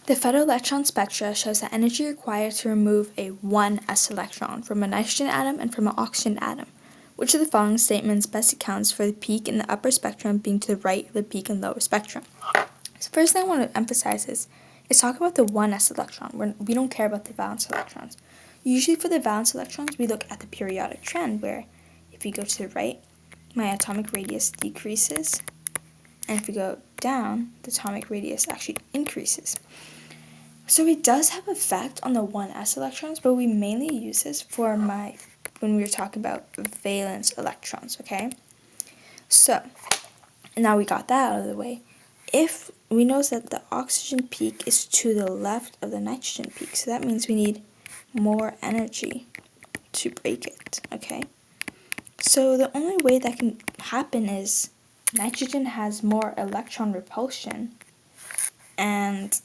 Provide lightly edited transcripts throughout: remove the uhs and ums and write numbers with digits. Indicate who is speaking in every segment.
Speaker 1: The photoelectron spectra shows the energy required to remove a 1s electron from a nitrogen atom and from an oxygen atom. Which of the following statements best accounts for the peak in the upper spectrum being to the right of the peak in the lower spectrum? So first thing I want to emphasize is talking about the 1s electron. We don't care about the valence electrons. Usually for the valence electrons, we look at the periodic trend where if we go to the right, my atomic radius decreases, and if we go down, the atomic radius actually increases. So it does have effect on the 1s electrons, but we mainly use this for when we were talking about valence electrons, okay? So, now we got that out of the way. If we notice that the oxygen peak is to the left of the nitrogen peak, so that means we need more energy to break it, okay? So the only way that can happen is nitrogen has more electron repulsion and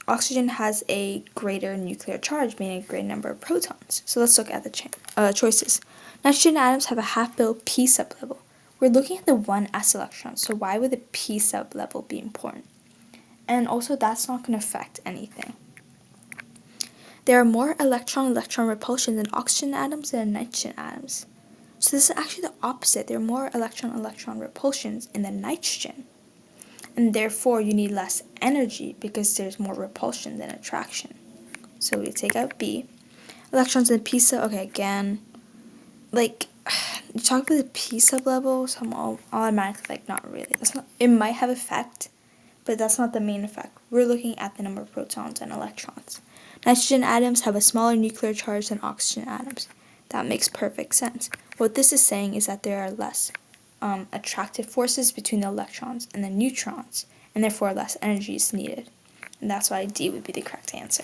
Speaker 1: oxygen has a greater nuclear charge, meaning a greater number of protons. So let's look at the choices. Nitrogen atoms have a half-built p sublevel. We're looking at the 1s electron, so why would the p sublevel be important? And also, that's not going to affect anything. There are more electron-electron repulsions in oxygen atoms than in nitrogen atoms. So this is actually the opposite. There are more electron-electron repulsions in the nitrogen. And therefore, you need less energy because there's more repulsion than attraction. So we take out B. Electrons in the p sub. Okay, again, like you talk about the p sublevel, so I'm automatically like not really. That's not. It might have effect, but that's not the main effect. We're looking at the number of protons and electrons. Nitrogen atoms have a smaller nuclear charge than oxygen atoms. That makes perfect sense. What this is saying is that there are less attractive forces between the electrons and the neutrons, and therefore less energy is needed. And that's why D would be the correct answer.